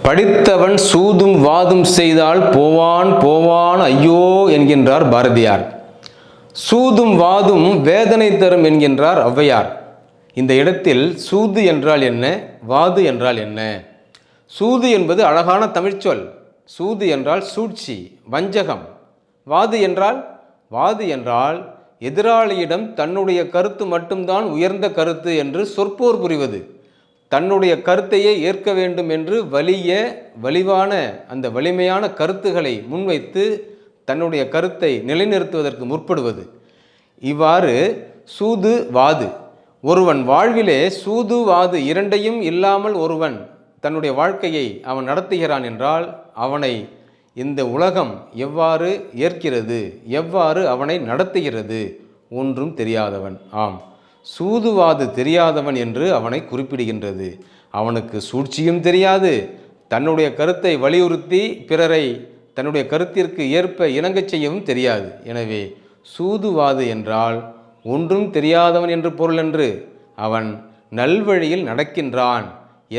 படித்தவன் சூதும் வாதும் செய்தால் போவான் போவான் ஐயோ என்கின்றார் பாரதியார். சூதும் வாதும் வேதனை தரும் என்கின்றார் ஔவையார். இந்த இடத்தில் சூது என்றால் என்ன, வாது என்றால் என்ன? சூது என்பது அழகான தமிழ்ச்சொல். சூது என்றால் சூழ்ச்சி, வஞ்சகம். வாது என்றால் எதிராளியிடம் தன்னுடைய கருத்து மட்டும்தான் உயர்ந்த கருத்து என்று சொற்போர் புரிவது. தன்னுடைய கருத்தையே ஏற்க வேண்டும் என்று வலிவான அந்த வலிமையான கருத்துக்களை முன்வைத்து தன்னுடைய கருத்தை நிலைநிறுத்துவதற்கு முற்படுவது. இவ்வாறு சூது வாது, ஒருவன் வாழ்விலே சூது வாது இரண்டையும் இல்லாமல் ஒருவன் தன்னுடைய வாழ்க்கையை அவன் நடத்துகிறான் என்றால் அவனை இந்த உலகம் எவ்வாறு ஏற்கிறது, எவ்வாறு அவனை நடத்துகிறது? ஒன்றும் தெரியாதவன். ஆம், சூதுவாது தெரியாதவன் என்று அவனை குறிப்பிடுகின்றது. அவனுக்கு சூழ்ச்சியும் தெரியாது, தன்னுடைய கருத்தை வலியுறுத்தி பிறரை தன்னுடைய கருத்திற்கு ஏற்ப இணங்கச் செய்யவும் தெரியாது. எனவே சூதுவாது என்றால் ஒன்றும் தெரியாதவன் என்று பொருள் என்று. அவன் நல்வழியில் நடக்கின்றான்,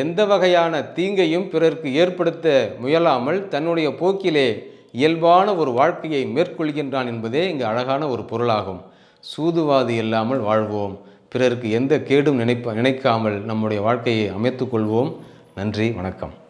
எந்த வகையான தீங்கையும் பிறருக்கு ஏற்படுத்த முயலாமல் தன்னுடைய போக்கிலே இயல்பான ஒரு வாழ்க்கையை மேற்கொள்கின்றான் என்பதே இங்கு அழகான ஒரு பொருளாகும். சூதுவாது இல்லாமல் வாழ்வோம், பிறருக்கு எந்த கேடும் நினைக்காமல் நம்முடைய வாழ்க்கையை அமைத்துக் கொள்வோம். நன்றி, வணக்கம்.